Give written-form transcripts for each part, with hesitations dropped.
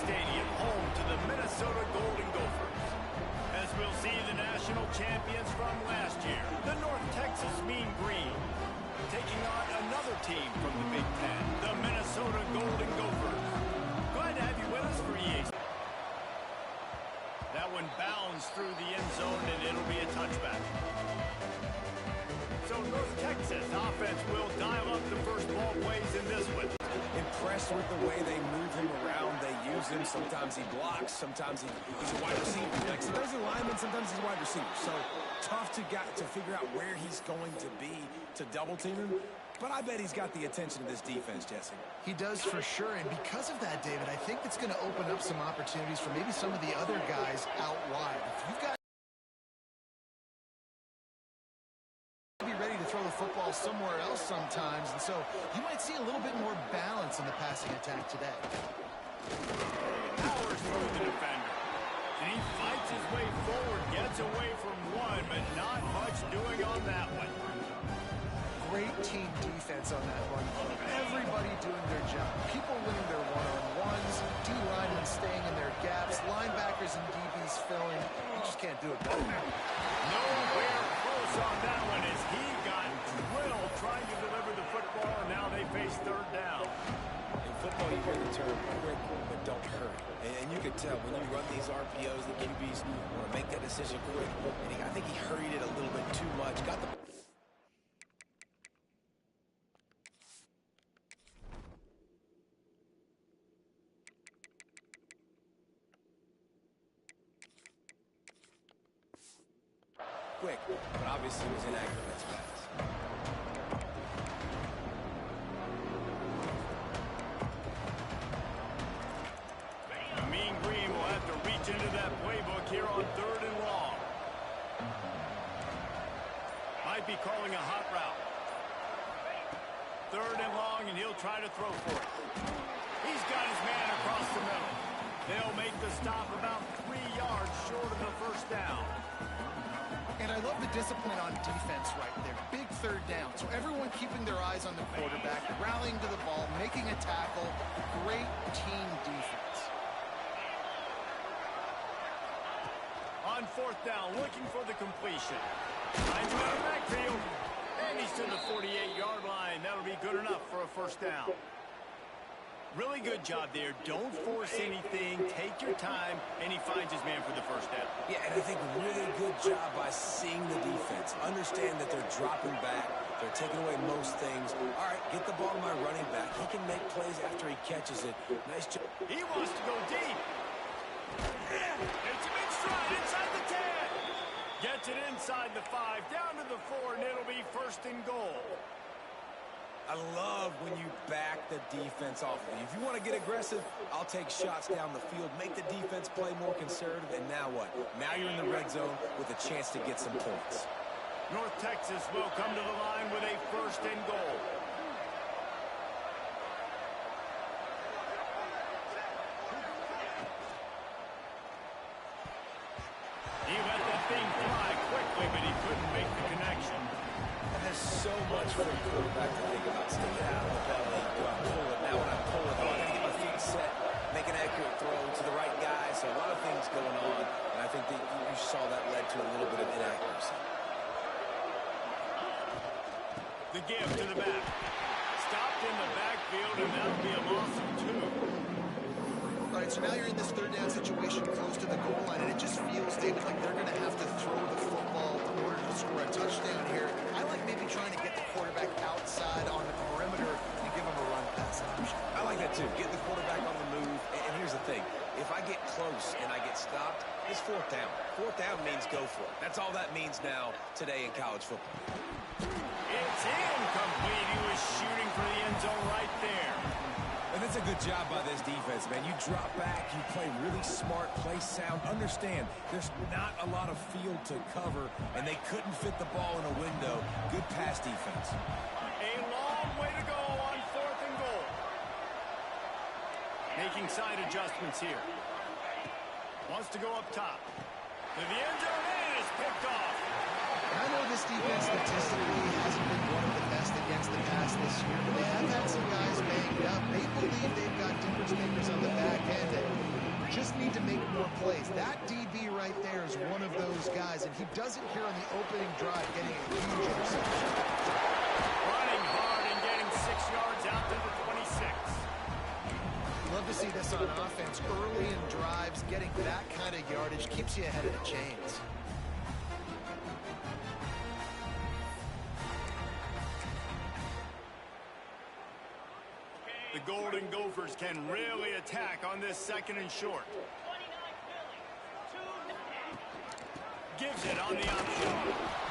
Stadium, home to the Minnesota Golden Gophers. As we'll see the national champions from last year, the North Texas Mean Green, taking on another team from the Big Ten, the Minnesota Golden Gophers. Glad to have you with us for EA. That one bounds through the end zone, and it'll be a touchback. So North Texas offense will dial up the first ball plays in this one. Impressed with the way they move him around. They use him. Sometimes he blocks. Sometimes he's a wide receiver. Like, sometimes he's a lineman. Sometimes he's a wide receiver. So tough to figure out where he's going to be to double team him. But I bet he's got the attention of this defense, Jesse. He does for sure. And because of that, David, I think it's going to open up some opportunities for maybe some of the other guys out wide. If you've got ready to throw the football somewhere else sometimes, and so you might see a little bit more balance in the passing attack today. Powers through the defender, and he fights his way forward, gets away from one, but not much doing on that one. Great team defense on that run. Everybody doing their job. People winning their one-on-ones, D-linemen staying in their gaps, linebackers and DBs filling. You just can't do it better. Nowhere close on that one as he got drilled trying to deliver the football, and now they face third down. In football, you hear the term quick, but don't hurry. And you can tell when you run these RPOs, the QBs want to make that decision quick. And I think he hurried it a little bit too much. Got the quick, but obviously was inaccurate. That's fast. The Mean Green will have to reach into that playbook here on third and long. Might be calling a hot route. Third and long, and he'll try to throw for it. He's got his man across the middle. They'll make the stop about 3 yards short of the first down. And I love the discipline on defense right there. Big third down. So everyone keeping their eyes on the quarterback, rallying to the ball, making a tackle. Great team defense. On fourth down, looking for the completion. Finds him out of the backfield. And he's to the 48-yard line. That'll be good enough for a first down. Really good job there. Don't force anything. Take your time. And he finds his man for the first down. Yeah, and I think really good job by seeing the defense. Understand that they're dropping back. They're taking away most things. All right, get the ball to my running back. He can make plays after he catches it. Nice job. He wants to go deep. It's him in stride inside the 10. Gets it inside the 5, down to the 4, and it'll be first and goal. I love when you back the defense off. If you want to get aggressive, I'll take shots down the field, make the defense play more conservative, and now what? Now you're in the red zone with a chance to get some points. North Texas will come to the line with a first and goal. He let that thing fly quickly, but he couldn't make the connection. There's so much for the quarterback to think about. Stick it out of the belly. Do I pull it? Now when I pull it, I got to get my feet set, make an accurate throw to the right guy. So a lot of things going on, and I think that you saw that led to a little bit of inaccuracy. The give to the back. Stopped in the backfield, and that'll be a loss of 2. All right, so now you're in this third down situation close to the goal line, and it just feels, David, like they're going to have to throw the football in order to score a touchdown here. I like maybe trying to get the quarterback outside on the perimeter and give him a run pass option. I like that too. Get the quarterback on the move. And here's the thing. If I get close and I get stopped, it's fourth down. Fourth down means go for it. That's all that means now today in college football. It's incomplete. He was shooting for the end zone right there. And that's a good job by this defense, man. You drop back, you play really smart, play sound. Understand, there's not a lot of field to cover, and they couldn't fit the ball in a window. Good pass defense. A long way to go on fourth and goal. Making side adjustments here. Wants to go up top. To the end zone, and it's picked off. I know this defense statistically hasn't been one of the best against the pass this year, but they have had some guys banged up. They believe they've got difference makers on the back end, and plays. That DB right there is one of those guys, and he does it here on the opening drive, getting a huge interception. Running hard and getting 6 yards out to the 26. Love to see this on offense. Early in drives, getting that kind of yardage keeps you ahead of the chains. The Golden Gophers can really attack on this 2nd and short. Gives it on the option.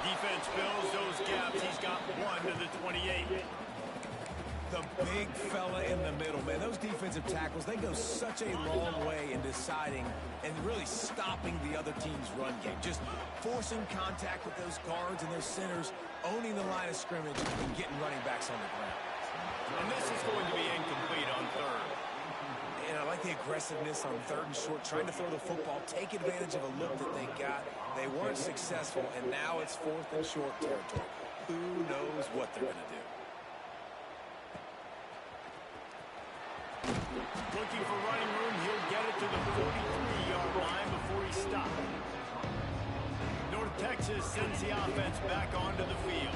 Defense fills those gaps. He's got 1 to the 28. The big fella in the middle, man. Those defensive tackles, they go such a long way in deciding and really stopping the other team's run game. Just forcing contact with those guards and those centers, owning the line of scrimmage, and getting running backs on the ground. And this is going to be incomplete on 3rd. And I like the aggressiveness on 3rd and short, trying to throw the football, take advantage of a look that they got. They weren't successful, and now it's 4th and short territory. Who knows what they're going to do? Looking for running room, he'll get it to the 43-yard line before he stopped. North Texas sends the offense back onto the field.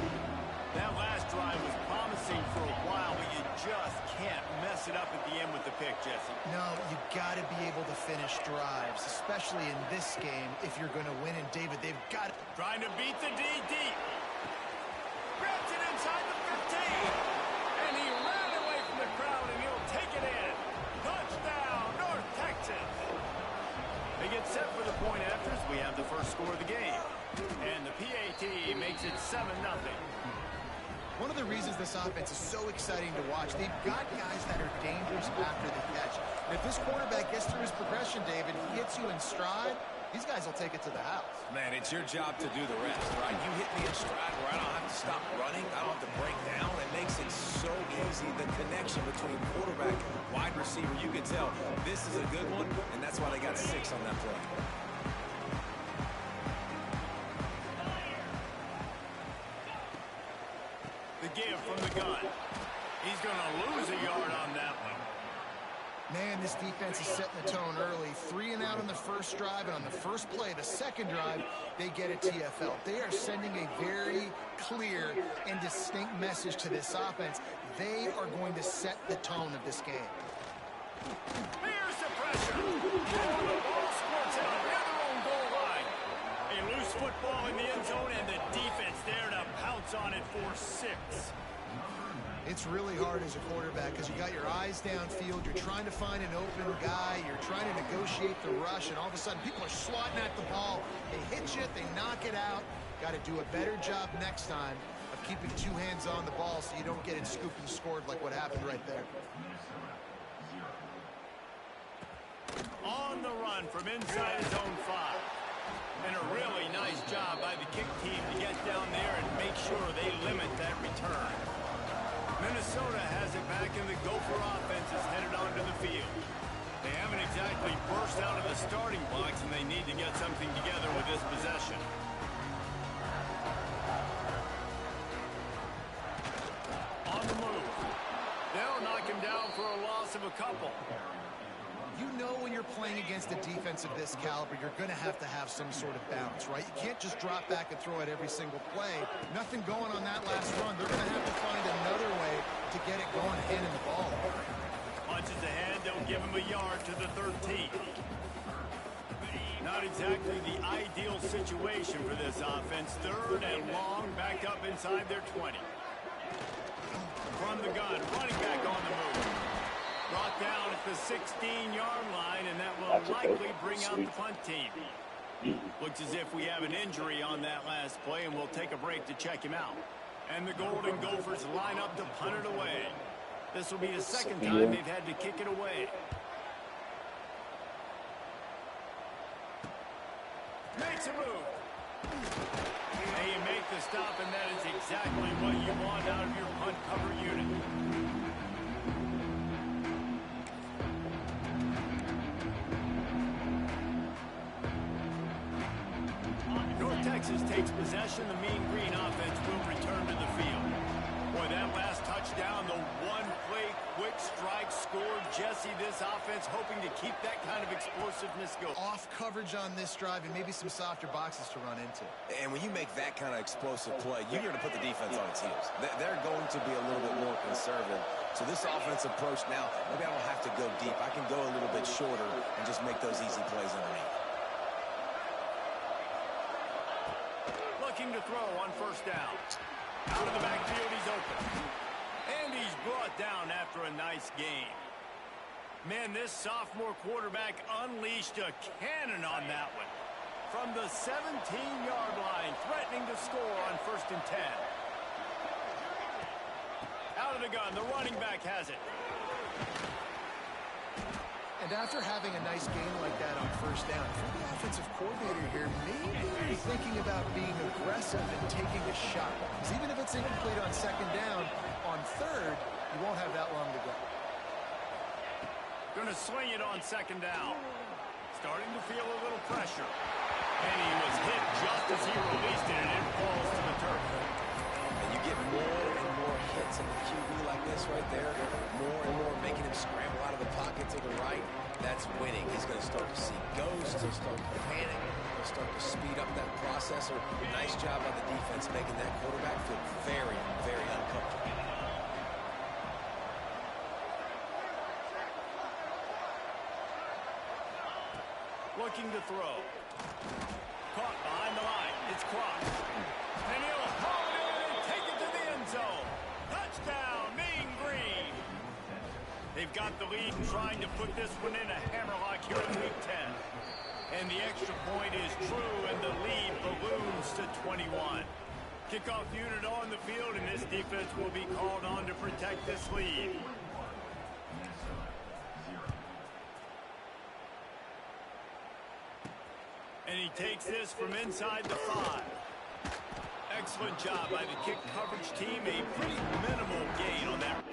That last drive was promising for a while, but you just can't mess it up at the end with the pick, Jesse. No, you got to be able to finish drives, especially in this game if you're going to win. And David, they've got Trying to beat the D deep. Grabs it inside the 15. And he ran away from the crowd, and he'll take it in. Touchdown, North Texas. They get set for the point afters. We have the first score of the game. And the PAT makes it 7-0. one of the reasons this offense is so exciting to watch. They've got guys that are dangerous after the catch. And if this quarterback gets through his progression, David, he hits you in stride, these guys will take it to the house. Man, it's your job to do the rest, right? You hit me in stride where I don't have to stop running. I don't have to break down. It makes it so easy. The connection between quarterback and wide receiver, you can tell this is a good one, and that's why they got 6 on that play. The give from the gun. He's going to lose a yard on that one. Man, this defense is setting the tone early. 3 and out on the first drive, and on the first play, the second drive, they get a TFL. They are sending a very clear and distinct message to this offense. They are going to set the tone of this game. Here's the pressure. Oh, the ball squirts out near their own goal line. A loose football in the end zone, and the defense there to pounce on it for 6. It's really hard as a quarterback because you got your eyes downfield. You're trying to find an open guy. You're trying to negotiate the rush, and all of a sudden people are swatting at the ball. They hit you, they knock it out. Got to do a better job next time of keeping 2 hands on the ball so you don't get it scooped and scored like what happened right there. On the run from inside his own 5. And a really nice job by the kick team to get down there and make sure they limit that return. Minnesota has it back, and the Gopher offense is headed onto the field. They haven't exactly burst out of the starting blocks, and they need to get something together with this possession. On the move. They'll knock him down for a loss of a couple. You know when you're playing against a defense of this caliber, you're going to have some sort of balance, right? You can't just drop back and throw it every single play. Nothing going on that last run. They're going to have to find another way to get it going and in the ball. Punches ahead, they'll give him a yard to the 13. Not exactly the ideal situation for this offense. 3rd and long, back up inside their 20. From the gun, running back on the move. Brought down at the 16-yard line, and that will likely bring out the punt team. Looks as if we have an injury on that last play, and we'll take a break to check him out. And the Golden Gophers line up to punt it away. This will be the 2nd time they've had to kick it away. Makes a move. And you make the stop, and that is exactly what you want out of your punt cover unit. Texas takes possession. The Mean Green offense will return to the field. Boy, that last touchdown, the one-play quick strike. strikes scored. Jesse, this offense hoping to keep that kind of explosiveness going. Off coverage on this drive and maybe some softer boxes to run into. And when you make that kind of explosive play, you're going to put the defense on its heels. They're going to be a little bit more conservative. So this offensive approach now, maybe I don't have to go deep. I can go a little bit shorter and just make those easy plays underneath. Looking to throw on first down. Out of the backfield, he's open. And he's brought down after a nice gain. Man, this sophomore quarterback unleashed a cannon on that one. From the 17-yard line, threatening to score on 1st and 10. Out of the gun, the running back has it. And after having a nice game like that on first down, if you're the offensive coordinator here, maybe you're thinking about being aggressive and taking a shot. Because even if it's incomplete on 2nd down, on 3rd, you won't have that long to go. Going to swing it on 2nd down. Starting to feel a little pressure. And he was hit just as he released it, and it falls to the turf. And you get more and more hits in the QB like this right there, more and more making him scramble out of the pocket to the right. That's winning. He's going to start to see ghosts. He'll start to panic. He'll start to speed up that processor. Nice job by the defense making that quarterback feel very, very uncomfortable. Looking to throw. Caught behind the line. It's crossed. And he'll haul it in and take it to the end zone. Touchdown, Mean Green. They've got the lead and trying to put this one in a hammerlock here in Week 10. And the extra point is true, and the lead balloons to 21. Kickoff unit on the field, and this defense will be called on to protect this lead. And he takes this from inside the 5. Excellent job by the kick coverage team. A pretty minimal gain on that.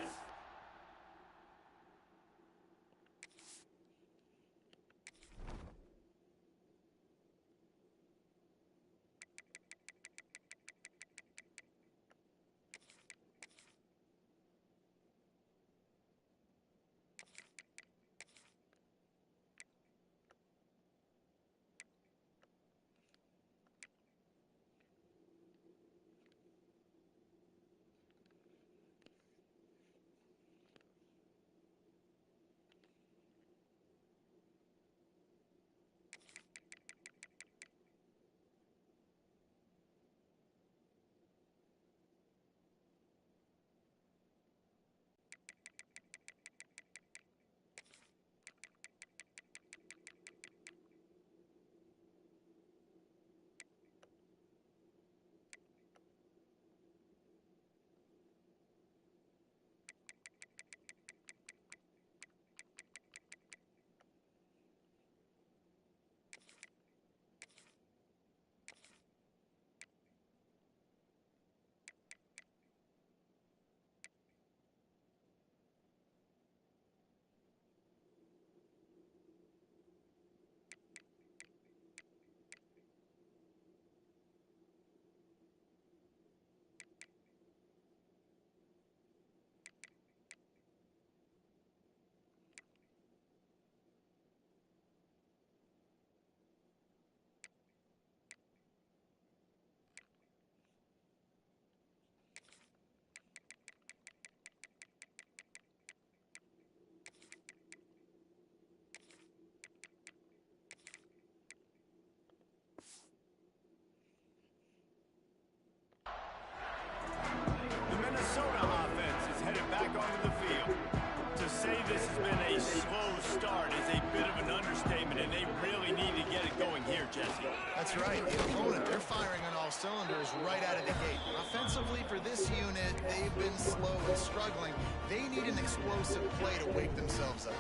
That's right. The opponent, they're firing on all cylinders right out of the gate. Offensively, for this unit, they've been slow and struggling. They need an explosive play to wake themselves up.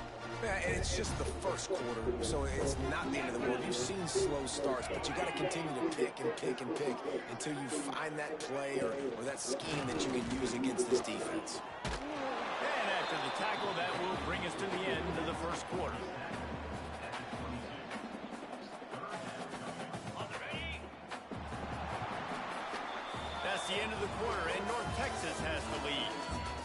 Yeah, and it's just the first quarter, so it's not the end of the world. You've seen slow starts, but you got to continue to pick and pick and pick until you find that play or that scheme that you can use against this defense. And after the tackle, that will bring us to the end of the first quarter. That's the end of the quarter, and North Texas has the lead.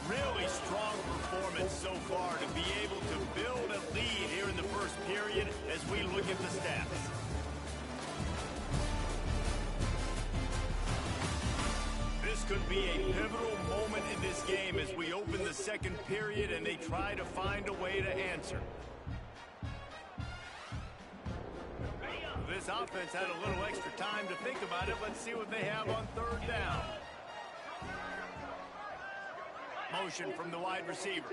Really strong performance. performance so far to be able to build a lead here in the first period as we look at the stats. This could be a pivotal moment in this game as we open the second period and they try to find a way to answer. This offense had a little extra time to think about it. Let's see what they have on third down. Motion from the wide receiver.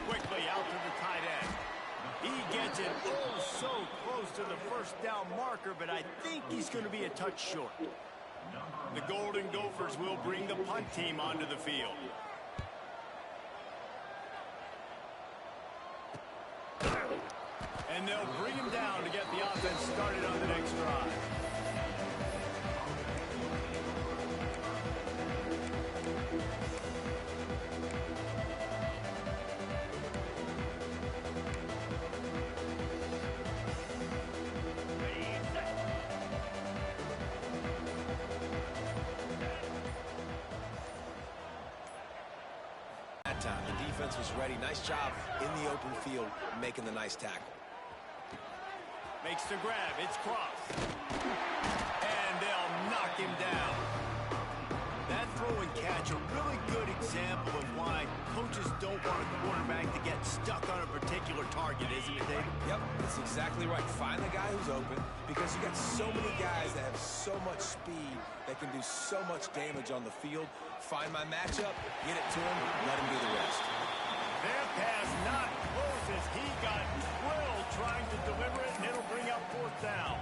Quickly out to the tight end. He gets it oh so close to the first down marker, but I think he's going to be a touch short. The Golden Gophers will bring the punt team onto the field. And they'll bring him down to get the offense started on the next drive. That time, the defense was ready. Nice job in the open field, making the nice tackle. Makes the grab. It's crossed. And they'll knock him down. That throw and catch, a really good example of why coaches don't want a quarterback to get stuck on a particular target, isn't it, David? Yep, that's exactly right. Find the guy who's open because you got so many guys that have so much speed that can do so much damage on the field. Find my matchup, get it to him, let him do the rest. Their pass not close as he got drilled trying to deliver it, and it'll bring up fourth down.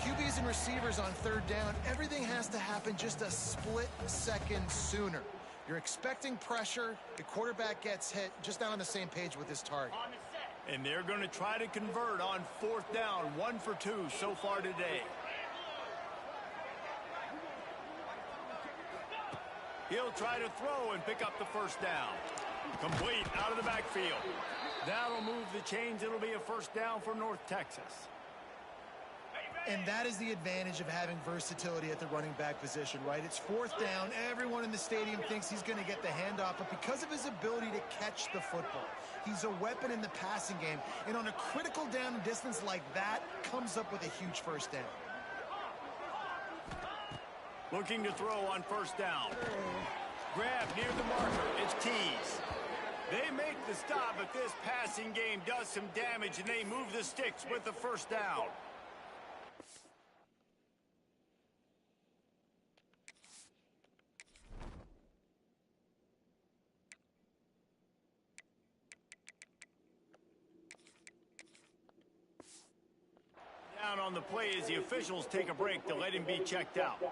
QBs and receivers on third down, everything has to happen just a split second sooner. You're expecting pressure, the quarterback gets hit, just not on the same page with his target. And they're going to try to convert on fourth down, 1 for 2 so far today. He'll try to throw and pick up the first down. Complete out of the backfield. That'll move the chains. It'll be a first down for North Texas. And that is the advantage of having versatility at the running back position, right? It's fourth down. Everyone in the stadium thinks he's going to get the handoff, but because of his ability to catch the football, he's a weapon in the passing game. And on a critical down and distance like that, comes up with a huge first down. Looking to throw on first down. Grab near the marker. It's tees. They make the stop, but this passing game does some damage, and they move the sticks with the first down. Down on the play as the officials take a break to let him be checked out.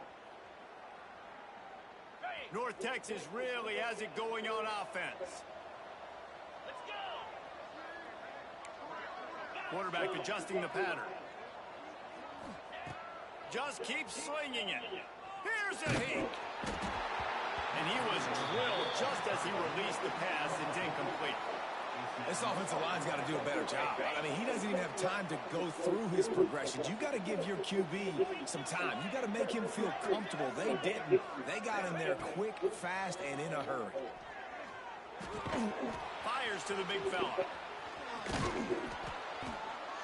North Texas really has it going on offense. Quarterback adjusting the pattern. Just keeps slinging it. Here's a hink. And he was drilled just as he released the pass. It's incomplete. This offensive line's got to do a better job. I mean, he doesn't even have time to go through his progressions. You got to give your QB some time. You got to make him feel comfortable. They didn't. They got in there quick, fast, and in a hurry. Fires to the big fella.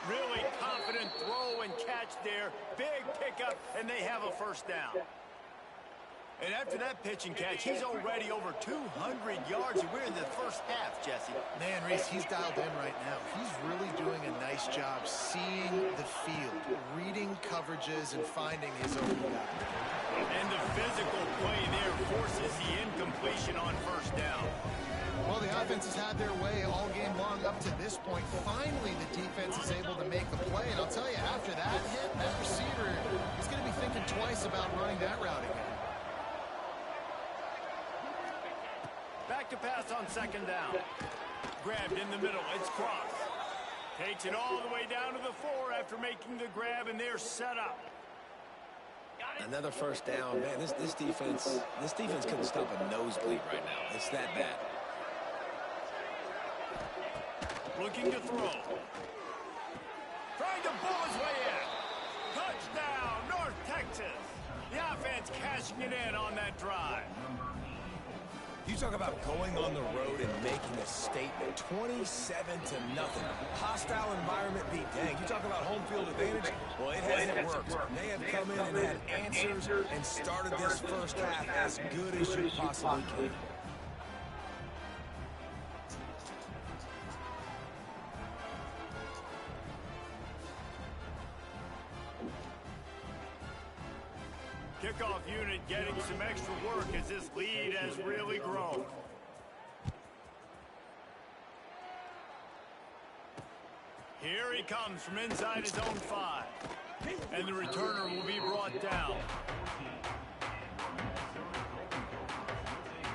Really confident throw and catch there. Big pickup, and they have a first down. And after that pitch and catch, he's already over 200 yards, and we're in the first half, Jesse. Man, Reese, he's dialed in right now. He's really doing a nice job seeing the field, reading coverages, and finding his open guy. And the physical play there forces the incompletion on first down. Well, the offense has had their way all game long up to this point. Finally, the defense is able to make the play. And I'll tell you, after that hit, that receiver is going to be thinking twice about running that route again. Back to pass on second down. Grabbed in the middle. It's crossed. Takes it all the way down to the 4 after making the grab, and they're set up. Another first down. Man, this defense couldn't stop a nosebleed right now. It's that bad. Looking to throw. Trying to pull his way in. Touchdown, North Texas. The offense cashing it in on that drive. You talk about going on the road and making a statement. 27-0. Hostile environment be dang. You talk about home field advantage. Well, it hasn't worked. They have come in and had answers and started this first half as good as you possibly can. Kickoff unit getting some extra work as this lead has really grown. Here he comes from inside his own 5. And the returner will be brought down.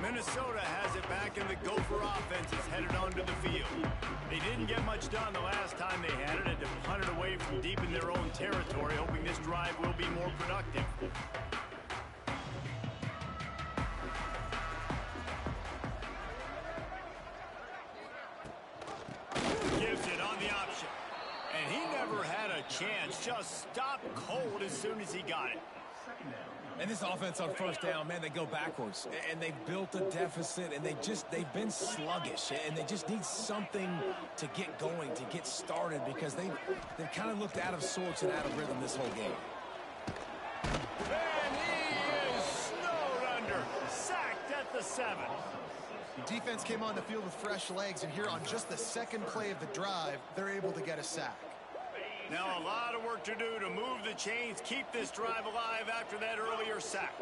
Minnesota has it back, and the Gopher offense is headed onto the field. They didn't get much done the last time they had it, and to punt it away from deep in their own territory, hoping this drive will be more productive. Gives it on the option. And he never had a chance. Just stopped cold as soon as he got it. And this offense on first down, man, they go backwards. And they've built a deficit, and they've been sluggish. And they just need something to get going, to get started, because they've kind of looked out of sorts and out of rhythm this whole game. And he is snowed under. Sacked at the 7. Defense came on the field with fresh legs, and here on just the second play of the drive, they're able to get a sack. Now a lot of work to do to move the chains, keep this drive alive after that earlier sack.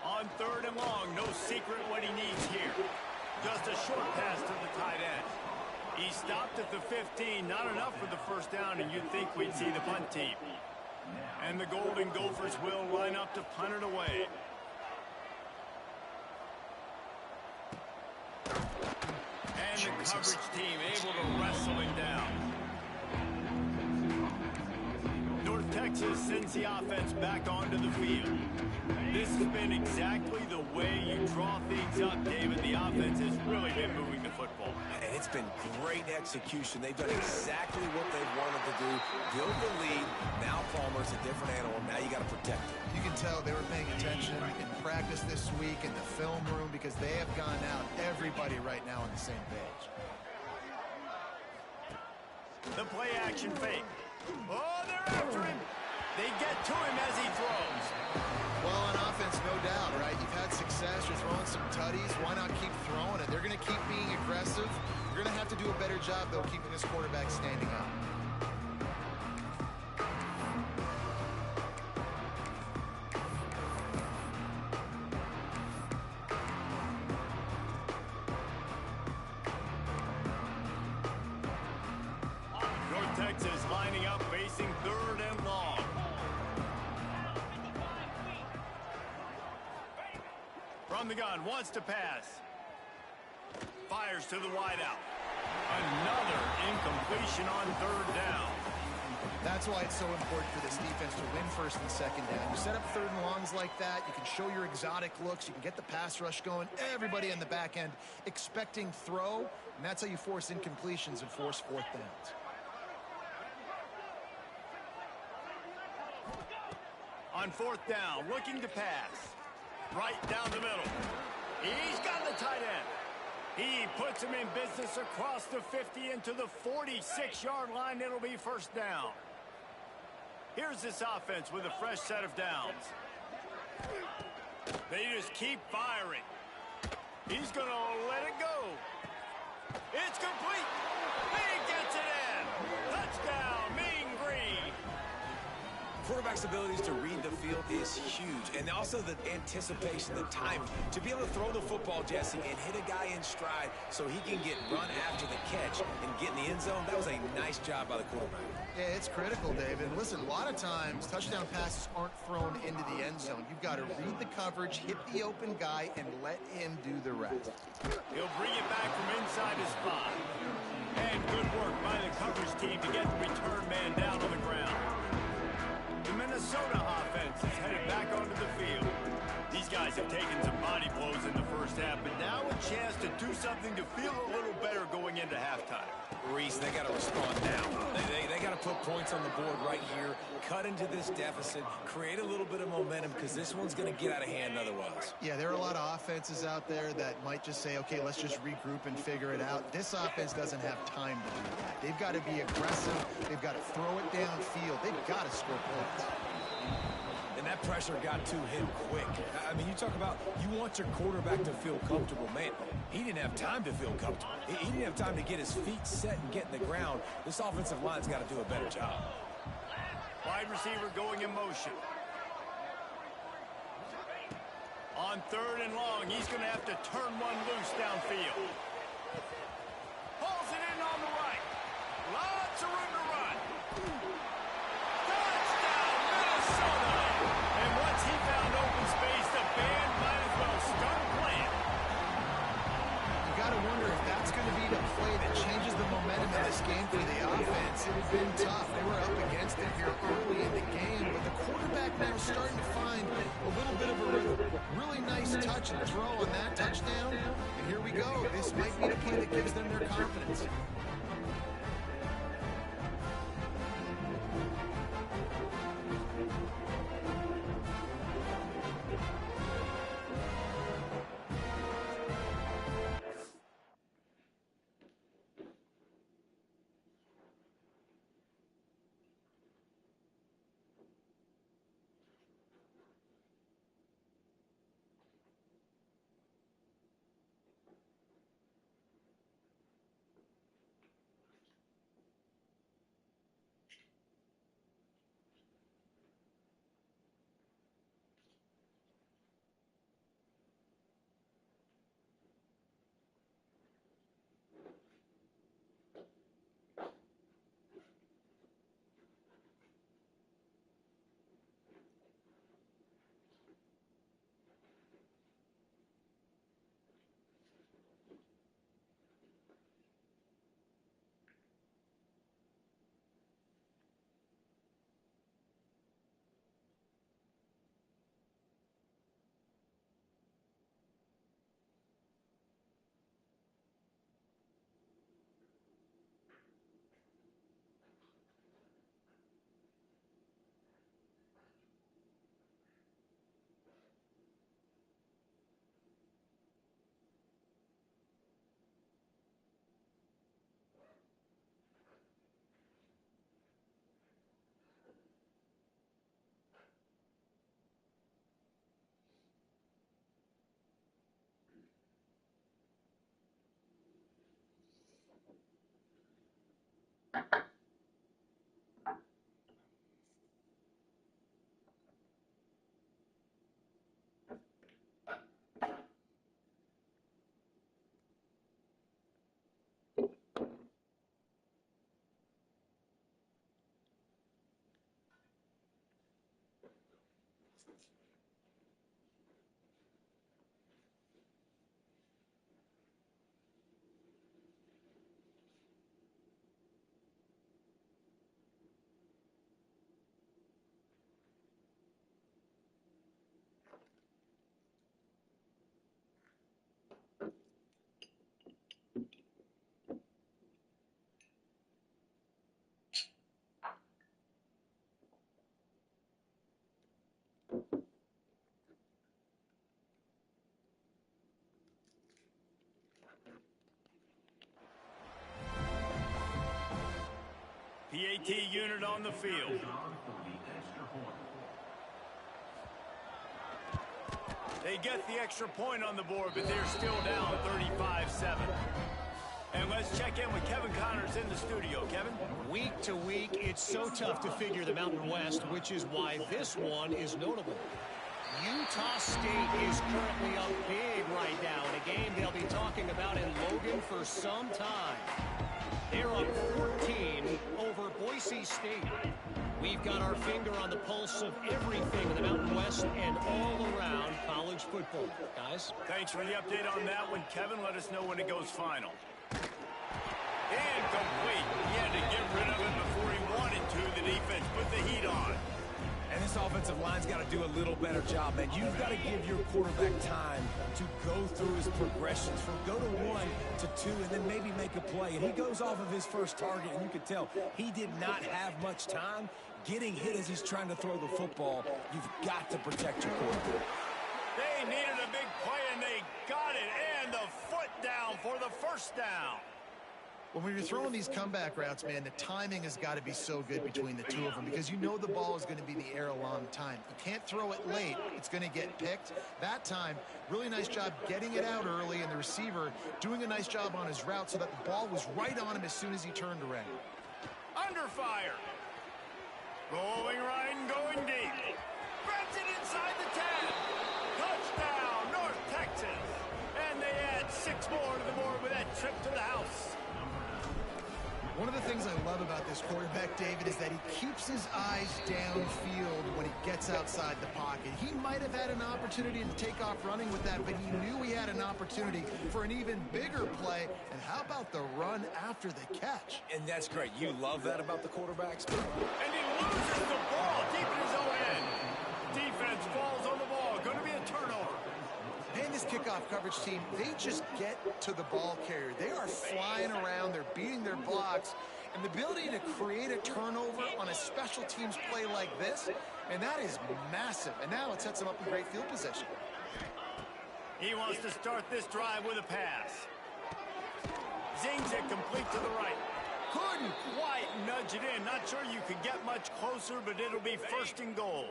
On 3rd and long, no secret what he needs here. Just a short pass to the tight end. He stopped at the 15, not enough for the first down, and you'd think we'd see the punt team. And the Golden Gophers will line up to punt it away. And the coverage team able to wrestle him down. North Texas sends the offense back onto the field. This has been exactly the way you draw things up, David. The offense has really been moving the football. And it's been great execution. They've done exactly what they've wanted to do. Build the lead. Now Palmer's a different animal. Now you got to protect it. You can tell they were paying attention in practice this week in the film room because they have gone out, everybody right now on the same page. The play action fake. Oh, they're after him. They get to him as he throws. Well, on offense, no doubt, right? You've had success. You're throwing some tutties. Why not keep throwing it? They're going to keep being aggressive. You're going to have to do a better job, though, keeping this quarterback standing up. North Texas lining up, facing 3rd and long. From the gun, wants to pass. Fires to the wideout. Another incompletion on 3rd down. That's why it's so important for this defense to win 1st and 2nd down. You set up 3rd and longs like that, you can show your exotic looks, you can get the pass rush going, everybody in the back end expecting throw, and that's how you force incompletions and force 4th downs. On 4th down, looking to pass. Right down the middle. He's got the tight end. He puts him in business across the 50 into the 46-yard line. It'll be 1st down. Here's this offense with a fresh set of downs. They just keep firing. He's going to let it go. It's complete. He gets it in. Touchdown, Mean Green. Quarterback's abilities to read the field is huge, and also the anticipation, the time to be able to throw the football, Jesse, and hit a guy in stride so he can get run after the catch and get in the end zone. That was a nice job by the quarterback. Yeah, it's critical, David. Listen, a lot of times touchdown passes aren't thrown into the end zone. You've got to read the coverage, hit the open guy, and let him do the rest. He'll bring it back from inside his spot. And good work by the coverage team to get the return man down on the ground. The Minnesota offense is headed back onto the field. These guys guys have taken some body blows in the first half, but now a chance to do something to feel a little better going into halftime. Reese, they got to respond now. They got to put points on the board right here, cut into this deficit, create a little bit of momentum, because this one's going to get out of hand otherwise. Yeah, there are a lot of offenses out there that might just say, okay, let's just regroup and figure it out. This offense doesn't have time to do that. They've got to be aggressive. They've got to throw it downfield. They've got to score points. And that pressure got to him quick. I mean, you talk about you want your quarterback to feel comfortable. Man, he didn't have time to feel comfortable. He didn't have time to get his feet set and get in the ground. This offensive line's got to do a better job. Wide receiver going in motion. On 3rd and long, he's going to have to turn one loose downfield. Pulls it in on the right. Lots of room to run. Touchdown, Minnesota! And once he found open space, the band might as well start playing. You got to wonder if that's going to be the play that changes the momentum in this game for the offense. It had been tough. They were up against it here early in the game, but the quarterback now starting to find a little bit of a rhythm. Really nice touch and throw on that touchdown. And here we go. This might be the play that gives them their confidence. PAT unit on the field. They get the extra point on the board, but they're still down 35-7. And let's check in with Kevin Connors in the studio. Kevin? Week to week, it's so tough to figure the Mountain West, which is why this one is notable. Utah State is currently up big right now in a game they'll be talking about in Logan for some time. They're up 14 over Boise State. We've got our finger on the pulse of everything in the Mountain West and all around college football. Guys? Thanks for the update on that one, Kevin. Let us know when it goes final. Incomplete. He had to get rid of it before he wanted to. The defense put the heat on. And this offensive line's got to do a little better job, man. You've got to give your quarterback time to go through his progressions from go to 1 to 2 and then maybe make a play. And he goes off of his first target, and you can tell he did not have much time getting hit as he's trying to throw the football. You've got to protect your quarterback. They needed a big play, and they got it. And the foot down for the first down. When you're throwing these comeback routes, man, the timing has got to be so good between the two of them because you know the ball is going to be in the air a long time. You can't throw it late. It's going to get picked. That time, really nice job getting it out early, and the receiver doing a nice job on his route so that the ball was right on him as soon as he turned around. Under fire. Going right and going deep. Grabs it inside the 10. Touchdown, North Texas. And they add 6 more to the board with that trip to the house. One of the things I love about this quarterback, David, is that he keeps his eyes downfield when he gets outside the pocket. He might have had an opportunity to take off running with that, but he knew he had an opportunity for an even bigger play. And how about the run after the catch? And that's great. You love that about the quarterbacks. And he loses the ball deep in his own end. Defense falls on the ball. Going to be a turnover. And this kickoff coverage team, they just get to the ball carrier. They are flying around. They're beating their blocks. And the ability to create a turnover on a special teams play like this, and that is massive. And now it sets them up in great field position. He wants to start this drive with a pass. Zings it complete to the right. Couldn't quite nudge it in. Not sure you could get much closer, but it'll be 1st and goal.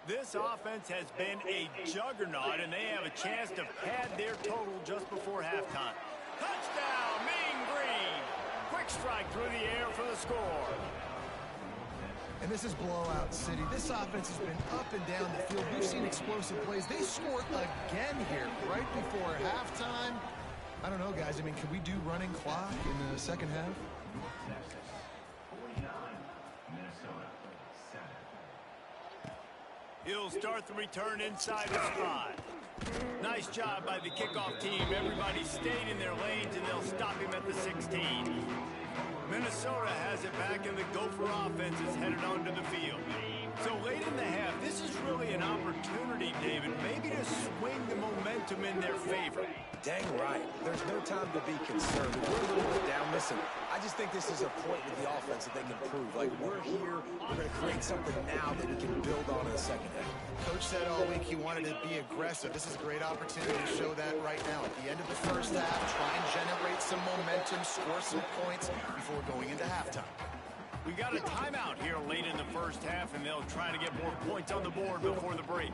This offense has been a juggernaut, and they have a chance to pad their total just before halftime. Touchdown, Minn Green. Quick strike through the air for the score. And this is blowout city. This offense has been up and down the field. We've seen explosive plays. They score again here right before halftime. I don't know, guys. I mean, can we do running clock in the second half? He'll start the return inside the spot. Nice job by the kickoff team. Everybody stayed in their lanes, and they'll stop him at the 16. Minnesota has it back, and the Gopher offense is headed onto the field. So late in the half, this is really an opportunity, David, maybe to swing the momentum in their favor. Dang right. There's no time to be conservative. We're a little bit down. Listen, I just think this is a point with the offense that they can prove. Like, we're here, we're going to create something now that we can build on in the second half. Coach said all week he wanted to be aggressive. This is a great opportunity to show that right now. At the end of the first half, try and generate some momentum, score some points before going into halftime. We got a timeout here late in the first half, and they'll try to get more points on the board before the break.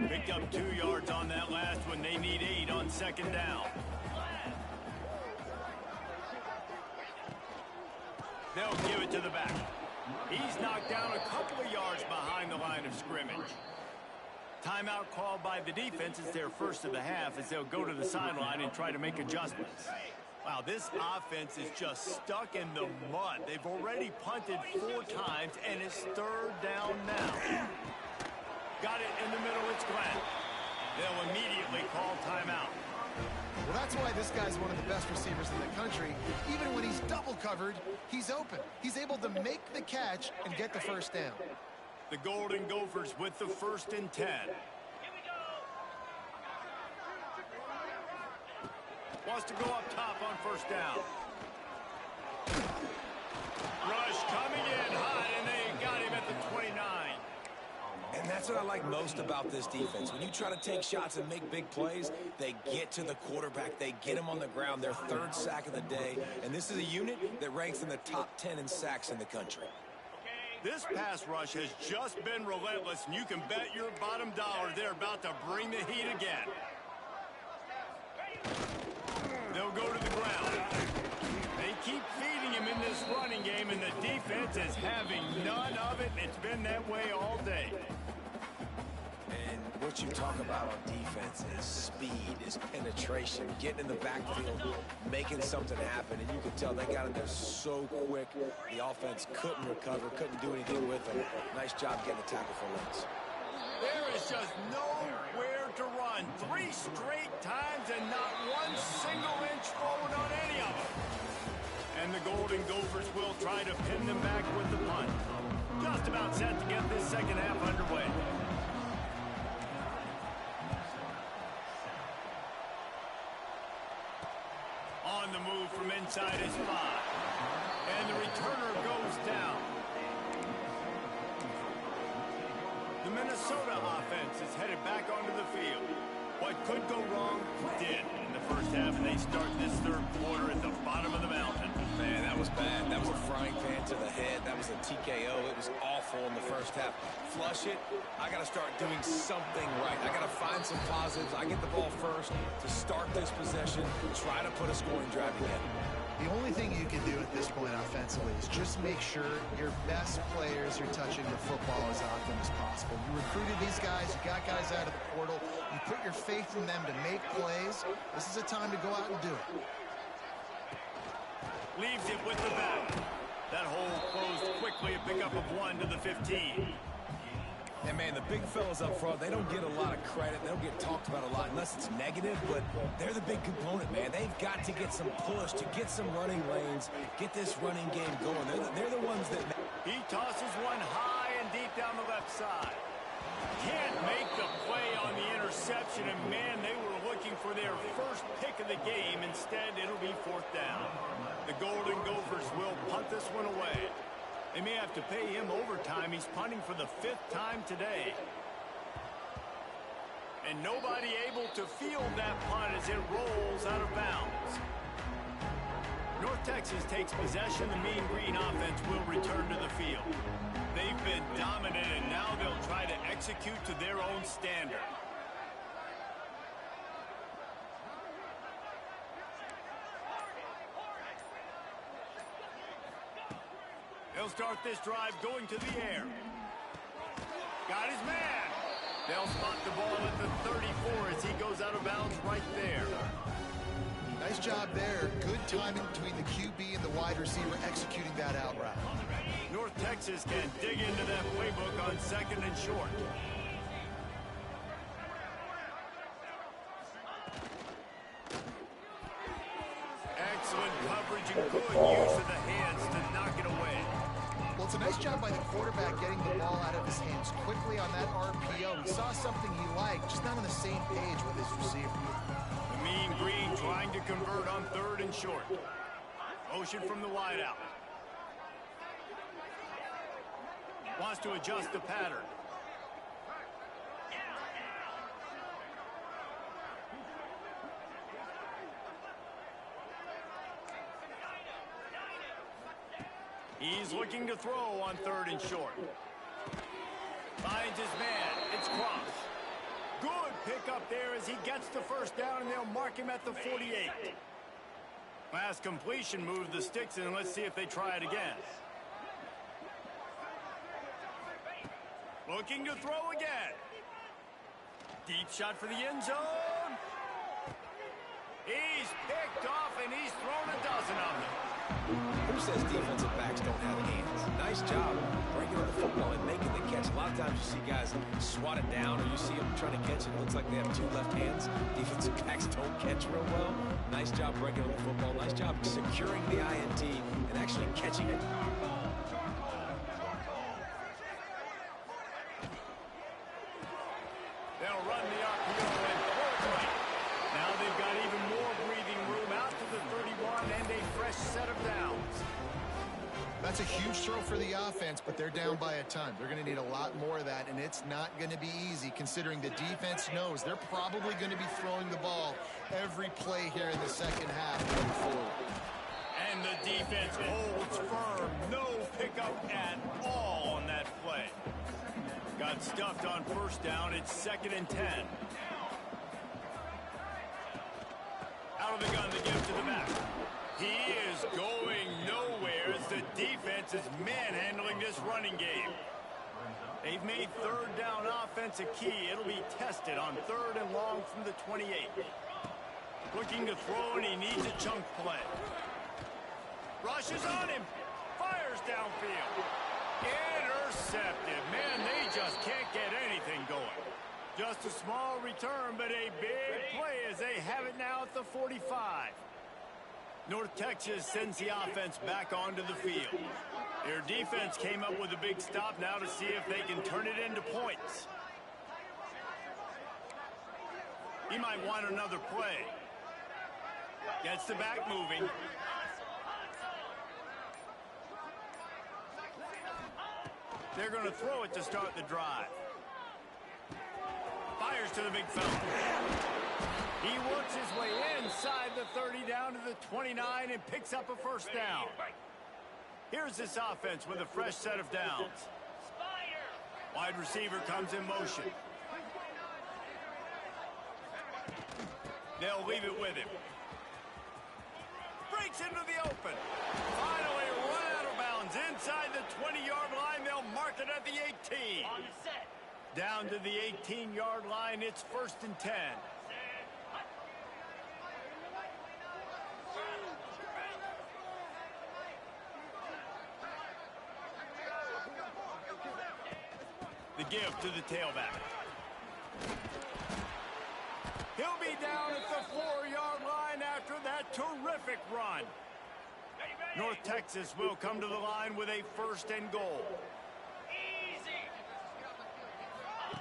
Picked up 2 yards on that last one. They need 8 on 2nd down. They'll give it to the back. He's knocked down a couple of yards behind the line of scrimmage. Timeout called by the defense. It's their first of the half as they'll go to the sideline and try to make adjustments. Wow, this offense is just stuck in the mud. They've already punted 4 times, and it's 3rd down now. Got it in the middle. It's Glenn. They'll immediately call timeout. Well, that's why this guy's one of the best receivers in the country. Even when he's double covered, he's open. He's able to make the catch and get the first down. The Golden Gophers with the 1st and 10. Wants to go up top on 1st down. Rush coming in hot, and they got him at the 29. And that's what I like most about this defense. When you try to take shots and make big plays, they get to the quarterback. They get him on the ground. Their 3rd sack of the day. And this is a unit that ranks in the top 10 in sacks in the country. This pass rush has just been relentless, and you can bet your bottom dollar they're about to bring the heat again. They'll go to the ground. They keep feeding him in this running game, and the defense is having none of it. It's been that way all day. And what you talk about on defense is speed, is penetration, getting in the backfield, making something happen. And you can tell they got in there so quick. The offense couldn't recover, couldn't do anything with them. Nice job getting a tackle for loss. There is just nowhere to run. 3 straight times and not 1 single inch forward on any of them. And the Golden Gophers will try to pin them back with the punt. Just about set to get this second half underway. On the move from inside his 5. And the returner goes down. The Minnesota offense is headed back onto the field. What could go wrong did in the first half, and they start this third quarter at the bottom of the mountain. Man, that was bad. That was a frying pan to the head. That was a TKO. It was awful in the first half. Flush it. I got to start doing something right. I got to find some positives. I get the ball first to start this possession, try to put a scoring drive together. The only thing you can do at this point offensively is just make sure your best players are touching the football as often as possible. You recruited these guys, you got guys out of the portal, you put your faith in them to make plays. This is a time to go out and do it. Leaves it with the back. That hole closed quickly, a pickup of 1 to the 15. And, man, the big fellas up front, they don't get a lot of credit. They don't get talked about a lot unless it's negative, but they're the big component, man. They've got to get some push, to get some running lanes, get this running game going. They're the ones that... He tosses one high and deep down the left side. Can't make the play on the interception, and, man, they were looking for their first pick of the game. Instead, it'll be 4th down. The Golden Gophers will punt this one away. They may have to pay him overtime. He's punting for the 5th time today. And nobody able to field that punt as it rolls out of bounds. North Texas takes possession. The Mean Green offense will return to the field. They've been dominant, and now they'll try to execute to their own standard. They'll start this drive going to the air. Got his man. They'll spot the ball at the 34 as he goes out of bounds right there. Nice job there. Good timing between the QB and the wide receiver executing that out route. North Texas can dig into that playbook on 2nd and short. Excellent coverage and good use of the hands to knock it away. Well, it's a nice job by the quarterback getting the ball out of his hands quickly on that RPO. He saw something he liked, just not on the same page with his receiver. The Mean Green trying to convert on 3rd and short. Motion from the wideout. Wants to adjust the pattern. He's looking to throw on 3rd and short. Finds his man. It's Cross. Good pickup there as he gets the 1st down, and they'll mark him at the 48. Last completion moved the sticks in. Let's see if they try it again. Looking to throw again. Deep shot for the end zone. He's picked off, and he's thrown a dozen of them. Who says defensive backs don't have hands? Nice job breaking up the football and making the catch. A lot of times you see guys swat it down, or you see them trying to catch it. It looks like they have 2 left hands. Defensive backs don't catch real well. Nice job breaking up the football. Nice job securing the INT and actually catching it. They'll run the RPO and right. Now they've got even more breathing room out to the 31 and a fresh set of downs. That's a huge throw for the offense, but they're down by a ton. They're going to need a lot more of that, and it's not going to be easy considering the defense knows they're probably going to be throwing the ball every play here in the second half going forward. And the defense holds firm. No pickup at all on that play. Got stuffed on 1st down. It's 2nd and 10. Out of the gun, the give to the back. He is going nowhere as the defense is manhandling this running game. They've made 3rd down offense a key. It'll be tested on 3rd and long from the 28. Looking to throw, and he needs a chunk play. Rushes on him. Fires downfield. Intercepted. Man, they just can't get anything going. Just a small return, but a big play as they have it now at the 45. North Texas sends the offense back onto the field. Their defense came up with a big stop now to see if they can turn it into points. He might want another play. Gets the back moving. They're going to throw it to start the drive. Fires to the big fella. He works his way inside the 30 down to the 29 and picks up a first down. Here's this offense with a fresh set of downs. Wide receiver comes in motion. They'll leave it with him. Breaks into the open. Finally run out of bounds inside the 20-yard line. They'll mark it at the 18. Down to the 18-yard line. It's 1st and 10. The give to the tailback. He'll be down at the 4-yard line after that terrific run. North Texas will come to the line with a 1st and goal.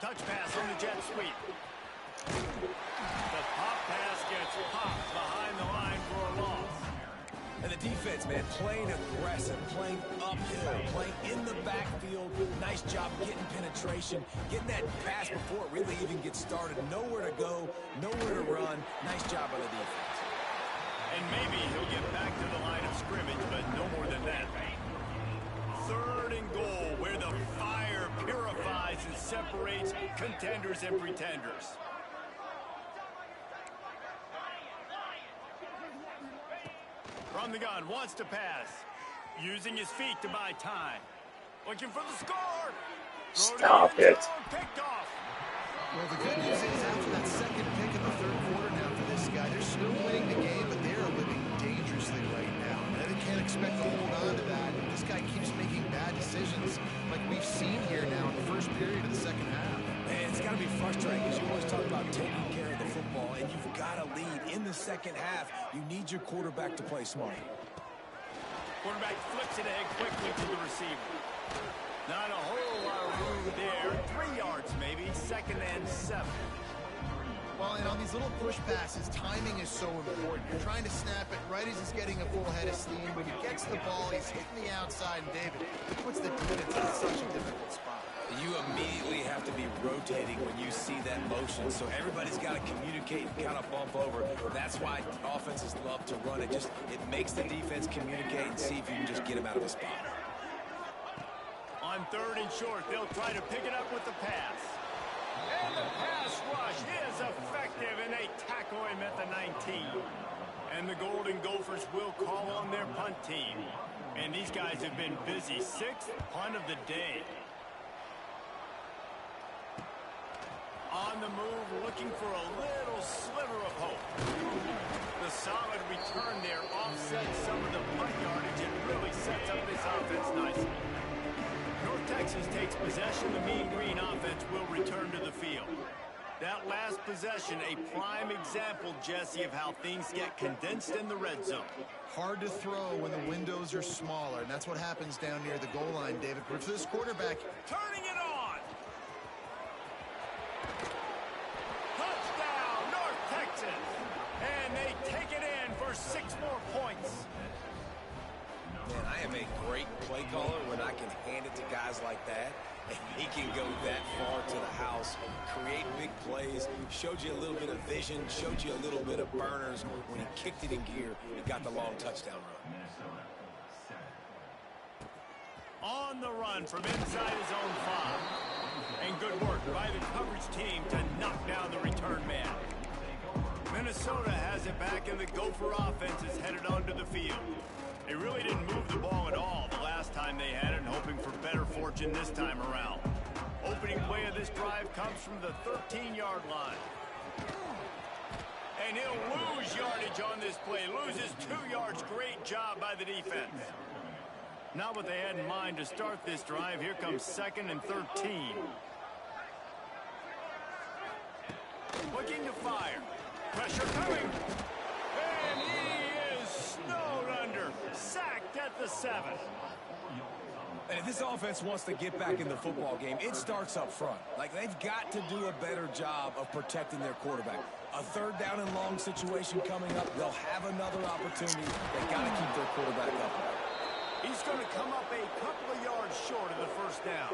Touch pass on the jet sweep. The pop pass gets popped behind the line for a loss. And the defense, man, playing aggressive, playing uphill, playing in the backfield. Nice job getting penetration, getting that pass before it really even gets started. Nowhere to go, nowhere to run. Nice job by the defense. And maybe he'll get back to the line of scrimmage, but no more than that. 3rd and goal, where the fire purifies and separates contenders and pretenders. From the gun, wants to pass. Using his feet to buy time. Looking for the score. Stop it. Picked off. Well, the good news is after that second pick in the 3rd quarter now for this guy, they're still winning the game, but they are living dangerously right now. And they can't expect to hold on to that. This guy keeps making bad decisions like we've seen here now in the 1st period of the 2nd half. Man, it's got to be frustrating because you always talk about taking care of the football, and you've got to lead in the 2nd half. You need your quarterback to play smart. Quarterback flips it ahead quickly to the receiver. Not a whole lot of room there. 3 yards maybe. 2nd and 7. Well, and on these little push passes, timing is so important. You're trying to snap it right as he's getting a full head of steam. When he gets the ball, he's hitting the outside, and David, he puts the defense in such a difficult spot. You immediately have to be rotating when you see that motion, so everybody's got to communicate and kind of bump over. That's why offenses love to run it. It makes the defense communicate and see if you can just get him out of his spot. On 3rd and short, they'll try to pick it up with the pass. And the pass rush is effective, and they tackle him at the 19. And the Golden Gophers will call on their punt team. And these guys have been busy. 6th punt of the day. On the move, looking for a little sliver of hope. The solid return there offsets some of the punt yardage and really sets up this offense nicely. North Texas takes possession. The Mean Green offense will return to the field. That last possession, a prime example, Jesse, of how things get condensed in the red zone. Hard to throw when the windows are smaller, and that's what happens down near the goal line, David. But for this quarterback, turning it on. Touchdown, North Texas. And they take it in for 6 more points. Man, I am a great play caller when I can hand it to guys like that. And he can go that far to the house, create big plays, showed you a little bit of vision, showed you a little bit of burners. When he kicked it in gear, he got the long touchdown run. On the run from inside his own 5. And good work by the coverage team to knock down the return man. Minnesota has it back, and the Gopher offense is headed onto the field. They really didn't move the ball at all the last time they had it, hoping for better fortune this time around. Opening play of this drive comes from the 13-yard line. And he'll lose yardage on this play. Loses 2 yards. Great job by the defense. Not what they had in mind to start this drive. Here comes 2nd and 13. Looking to fire. Pressure coming. And he is snowed under. Sacked at the 7. And if this offense wants to get back in the football game, it starts up front. Like, they've got to do a better job of protecting their quarterback. A third down and long situation coming up, they'll have another opportunity. They got to keep their quarterback up. He's going to come up a couple of yards short of the first down.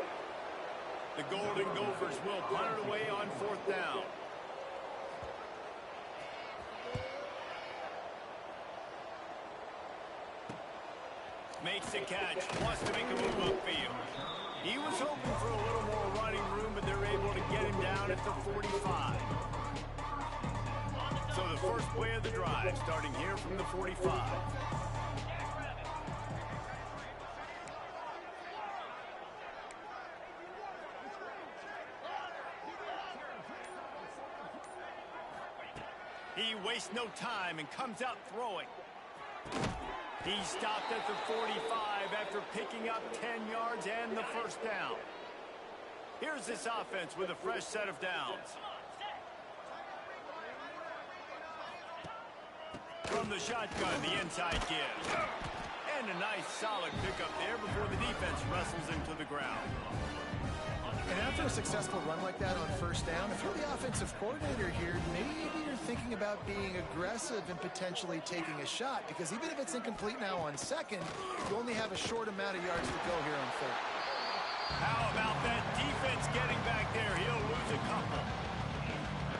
The Golden Gophers will punt it away on fourth down. Makes the catch, wants to make a move upfield. He was hoping for a little more running room, but they're able to get him down at the 45. So the first play of the drive, starting here from the 45. He wastes no time and comes out throwing. He stopped at the 45 after picking up 10 yards and the first down. Here's this offense with a fresh set of downs. From the shotgun, the inside give. And a nice solid pickup there before the defense wrestles him to the ground. And after a successful run like that on first down, if you're the offensive coordinator here, maybe you're thinking about being aggressive and potentially taking a shot, because even if it's incomplete now on second, you only have a short amount of yards to go here on third. How about that defense getting back there? He'll lose a couple.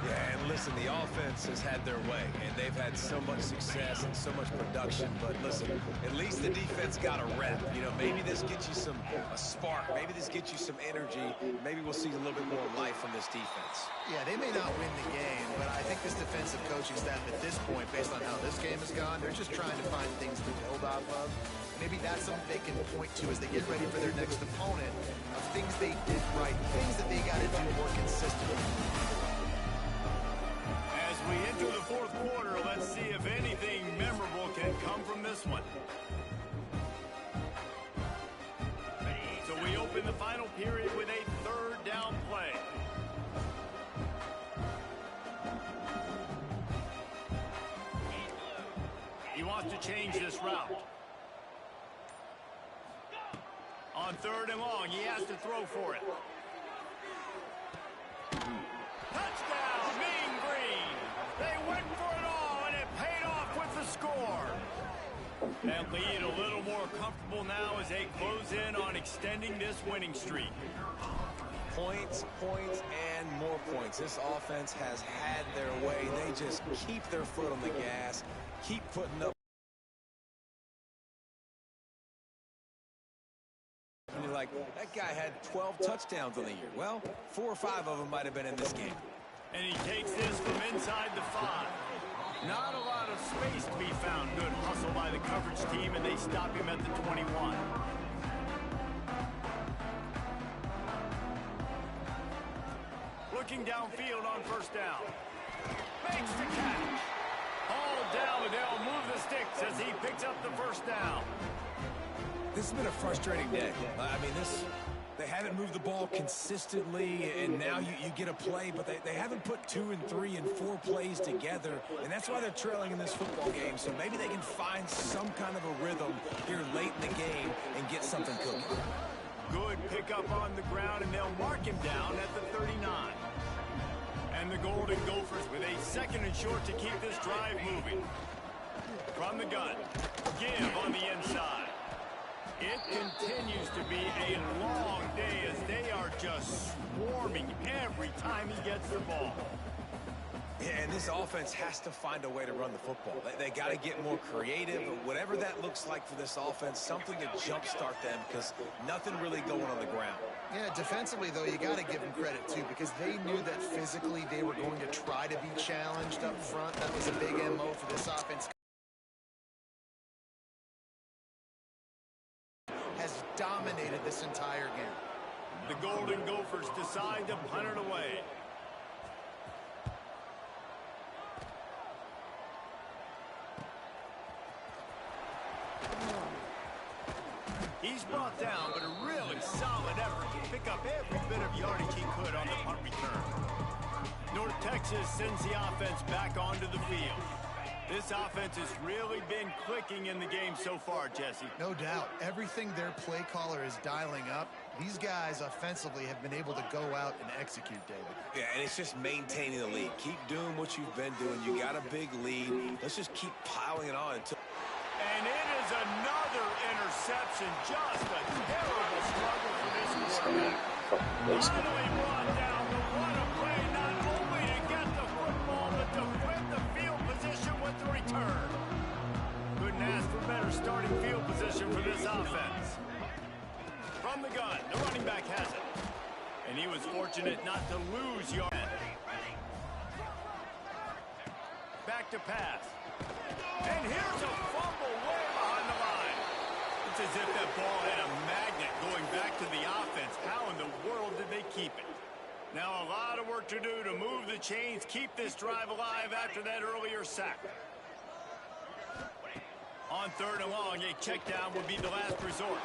Yeah, and listen, the offense has had their way, and they've had so much success and so much production. But listen, at least the defense got a rep. You know, maybe this gets you a spark. Maybe this gets you some energy. Maybe we'll see a little bit more life from this defense. Yeah, they may not win the game, but I think this defensive coaching staff at this point, based on how this game has gone, they're just trying to find things to build off of. Maybe that's something they can point to as they get ready for their next opponent, of things they did right, things that they got to do more consistently. As we enter the fourth quarter, let's see if anything memorable can come from this one. So we open the final period with a third down play. He wants to change this route. On third and long, he has to throw for it. Touchdown, Minn Green. They went for it all, and it paid off with the score. That lead a little more comfortable now as they close in on extending this winning streak. Points, points, and more points. This offense has had their way. They just keep their foot on the gas, keep putting up. And you're like, that guy had 12 touchdowns on the year. Well, 4 or 5 of them might have been in this game. And he takes this from inside the 5. Not a lot of space to be found. Good hustle by the coverage team, and they stop him at the 21. Looking downfield on first down. Makes the catch. All down, and they'll move the sticks as he picks up the first down. This has been a frustrating day. I mean, they haven't moved the ball consistently, and now you get a play, but they haven't put 2 and 3 and 4 plays together, and that's why they're trailing in this football game. So maybe they can find some kind of a rhythm here late in the game and get something cooking. Good pickup on the ground, and they'll mark him down at the 39. And the Golden Gophers with a second and short to keep this drive moving. From the gun, give on the inside. It continues to be a long day as they are just swarming every time he gets the ball. Yeah, and this offense has to find a way to run the football. They got to get more creative, whatever that looks like for this offense, something to jumpstart them, because nothing really going on the ground. Yeah, defensively, though, you got to give them credit, too, because they knew that physically they were going to try to be challenged up front. That was a big MO for this offense. Has dominated this entire game. The Golden Gophers decide to punt it away. He's brought down, but a really solid effort to pick up every bit of yardage he could on the punt return. North Texas sends the offense back onto the field. This offense has really been clicking in the game so far, Jesse. No doubt. Everything their play caller is dialing up, these guys offensively have been able to go out and execute, David. Yeah, and it's just maintaining the lead. Keep doing what you've been doing. You got a big lead. Let's just keep piling it on until... And it is another interception. Just a terrible struggle for this quarterback. Finally brought down the run of play, not only to get the football, but to flip the field position with the return. Couldn't ask for better starting field position for this offense. From the gun, the running back has it. And he was fortunate not to lose yard. Back to pass. And here's a fumble way behind the line. It's as if that ball had a magnet going back to the offense. How in the world did they keep it? Now a lot of work to do to move the chains, keep this drive alive after that earlier sack. On 3rd and long, a check down would be the last resort.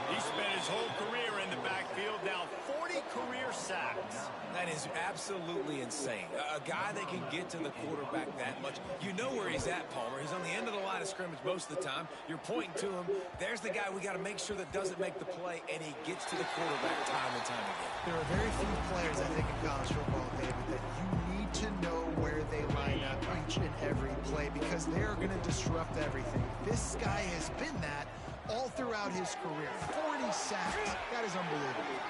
He spent his whole career in the backfield, now 40 career sacks. That is absolutely insane. A guy that can get to the quarterback that much. You know where he's at, Palmer. He's on the end of the line of scrimmage most of the time. You're pointing to him. There's the guy we got to make sure that doesn't make the play, and he gets to the quarterback time and time again. There are very few players, I think, in college football, David, that you need to know where they line up each and every play because they are going to disrupt everything. This guy has been that all throughout his career. 40 sacks. That is unbelievable.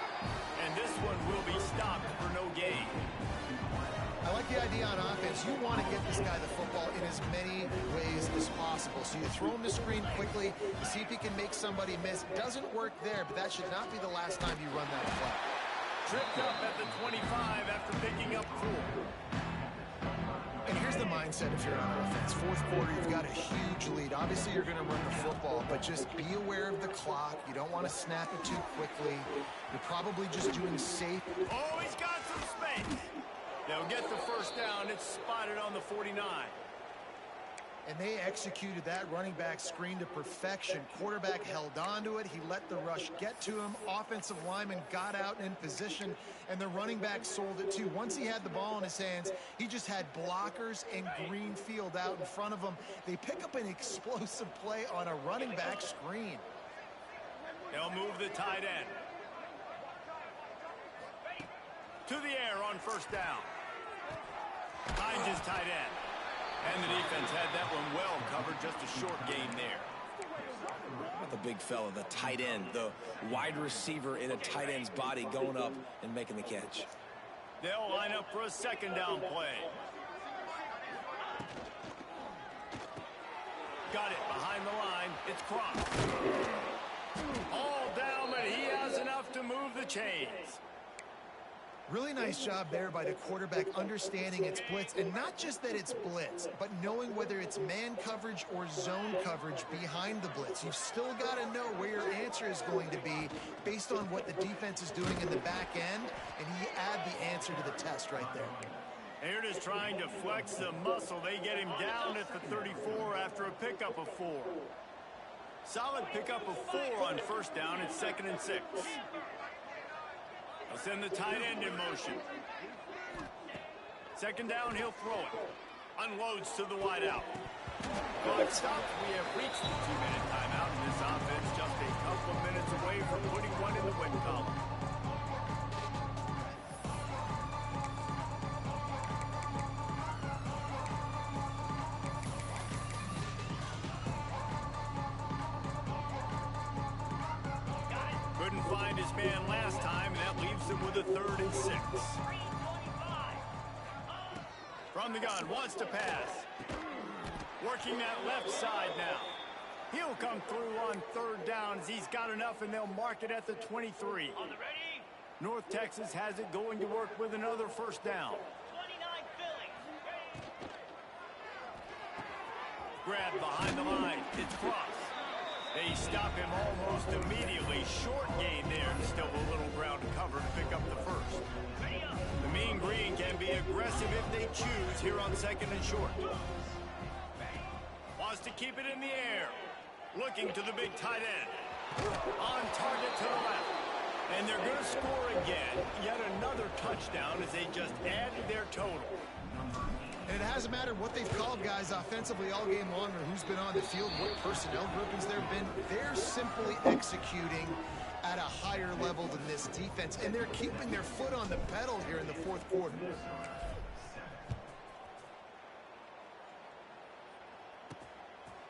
And this one will be stopped for no gain. I like the idea on offense. You want to get this guy the football in as many ways as possible. So you throw him the screen quickly to see if he can make somebody miss. Doesn't work there, but that should not be the last time you run that play. Tripped up at the 25 after picking up 4. And here's the mindset if you're on offense. 4th quarter, you've got a huge lead. Obviously, you're going to run the football, but just be aware of the clock. You don't want to snap it too quickly. You're probably just doing safe. Oh, he's got some space. They'll get the first down. It's spotted on the 49. And they executed that running back screen to perfection. Quarterback held on to it. He let the rush get to him. Offensive lineman got out in position, and the running back sold it too. Once he had the ball in his hands, he just had blockers and green field out in front of him. They pick up an explosive play on a running back screen. They'll move the tight end. To the air on first down. Finds his tight end. And the defense had that one well covered, just a short gain there. The big fella, the tight end, the wide receiver in a tight end's body going up and making the catch. They'll line up for a 2nd down play. Got it behind the line. It's crossed. All down, but he has enough to move the chains. Really nice job there by the quarterback understanding it's blitz, and not just that it's blitz, but knowing whether it's man coverage or zone coverage behind the blitz. You've still got to know where your answer is going to be based on what the defense is doing in the back end, and you add the answer to the test right there. They're just trying to flex the muscle. They get him down at the 34 after a pickup of 4. Solid pickup of 4 on first down. It's 2nd and 6. They'll send the tight end in motion. 2nd down, he'll throw it. Unloads to the wideout. Clock stopped. We have reached the 2-minute timeout. This offense just a couple of minutes away from putting one in the win column. Couldn't find his man last time, and that leaves him with a 3rd and 6. From the gun, wants to pass. Working that left side now. He'll come through on 3rd down as he's got enough, and they'll mark it at the 23. North Texas has it going to work with another first down. Grab behind the line. It's crossed. They stop him almost immediately. Short gain there. Still a little ground to cover to pick up the first. The Mean Green can be aggressive if they choose here on 2nd and short. Wants to keep it in the air. Looking to the big tight end. On target to the left. And they're going to score again. Yet another touchdown as they just add to their total. And it has doesn't matter what they've called guys offensively all game long or who's been on the field, what personnel groupings there have been. They're simply executing at a higher level than this defense, and they're keeping their foot on the pedal here in the fourth quarter.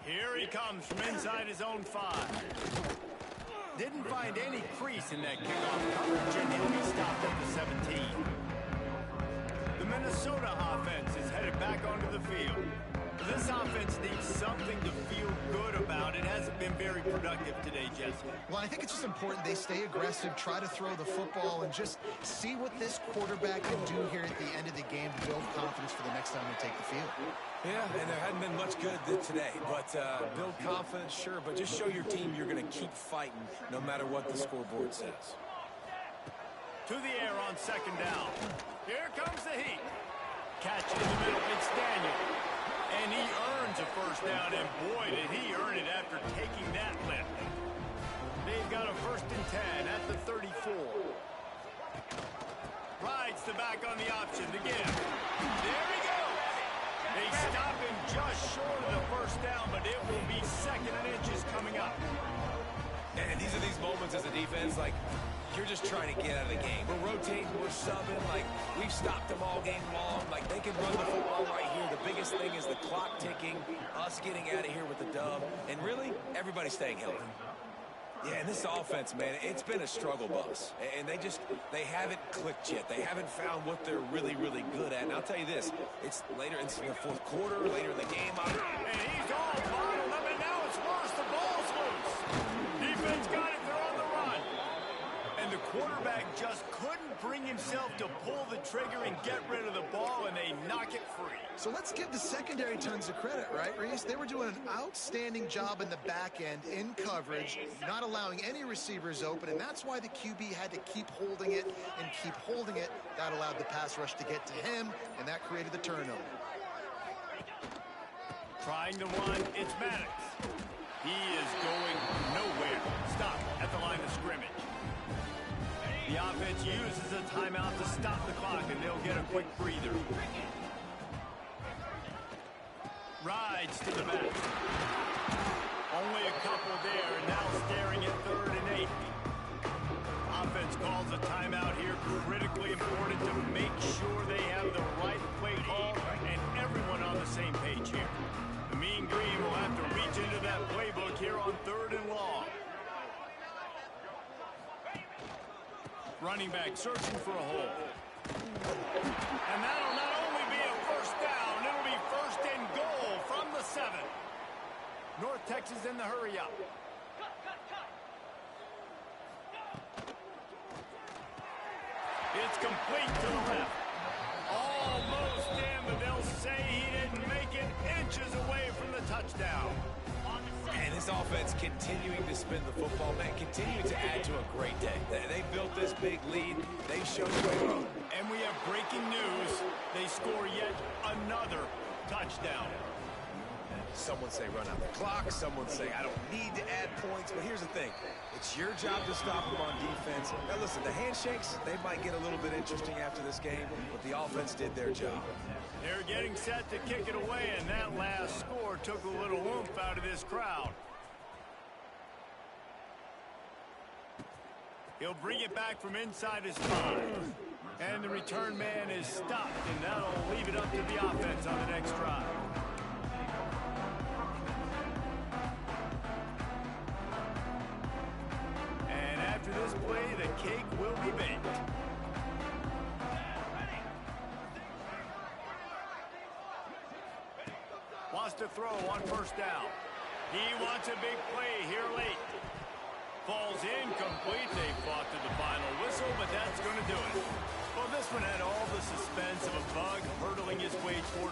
Here he comes from inside his own 5. Didn't find any crease in that kickoff coverage, and he'll be stopped at the 17. The Minnesota offense is headed back onto the field. This offense needs something to feel good about. It hasn't been very productive today, Jesse. Well, I think it's just important they stay aggressive, try to throw the football, and just see what this quarterback can do here at the end of the game to build confidence for the next time they take the field. Yeah, and there hadn't been much good today, but build confidence, sure, but just show your team you're going to keep fighting no matter what the scoreboard says. To the air on second down. Here comes the heat. Catch in the middle, it's Daniel. And he earns a first down, and boy, did he earn it after taking that lift. They've got a 1st and 10 at the 34. Rides the back on the option to give. There he goes. They stop him just short of the first down, but it will be 2nd and inches coming up. And these are these moments as a defense, like, you're just trying to get out of the game. We're rotating, we're subbing, like, we've stopped them all game long. Like, they can run the football right here. The biggest thing is the clock ticking, us getting out of here with the dub, and really, everybody staying healthy. Yeah, and this offense, man, it's been a struggle bus. And they haven't clicked yet. They haven't found what they're really, really good at. And I'll tell you this, it's later in the fourth quarter, later in the game. And he's all bottled up, and now it's worse. The ball's loose. Defense got it. They're on the run. And the quarterback just couldn't bring himself to pull the trigger and get rid of the ball, and they knock it free. So let's give the secondary tons of credit, right, Reese? They were doing an outstanding job in the back end in coverage, not allowing any receivers open, and that's why the QB had to keep holding it and keep holding it. That allowed the pass rush to get to him, and that created the turnover. Trying to run, it's Maddox. He is going nowhere. Stop at the line of scrimmage. The offense uses a timeout to stop the clock, and they'll get a quick breather. Rides to the back. Only a couple there, and now staring at 3rd and 8. Offense calls a timeout here. Critically important to make sure they have the right play call and everyone on the same page here. The Mean Green will have to reach into that playbook here on 3rd and long. Running back searching for a hole. And that'll not only be a first down, it'll be 1st and goal from the 7. North Texas in the hurry up. It's complete to the left. Almost in, but they'll say he didn't make it, inches away from the touchdown. And this offense continuing to spin the football, man, continuing to add to a great day. They built this big lead. They showed it. And we have breaking news. They score yet another touchdown. Someone say run out the clock. Someone say I don't need to add points. But here's the thing. It's your job to stop them on defense. Now, listen, the handshakes, they might get a little bit interesting after this game, but the offense did their job. They're getting set to kick it away, and that last score took a little oomph out of this crowd. He'll bring it back from inside his 5. And the return man is stopped, and that'll leave it up to the offense on the next drive. And after this play, the cake will be baked. Wants to throw on 1st down. He wants a big play here late. Falls incomplete. They fought to the final whistle, but that's going to do it. Well, this one had all the suspense of a bug hurtling his way toward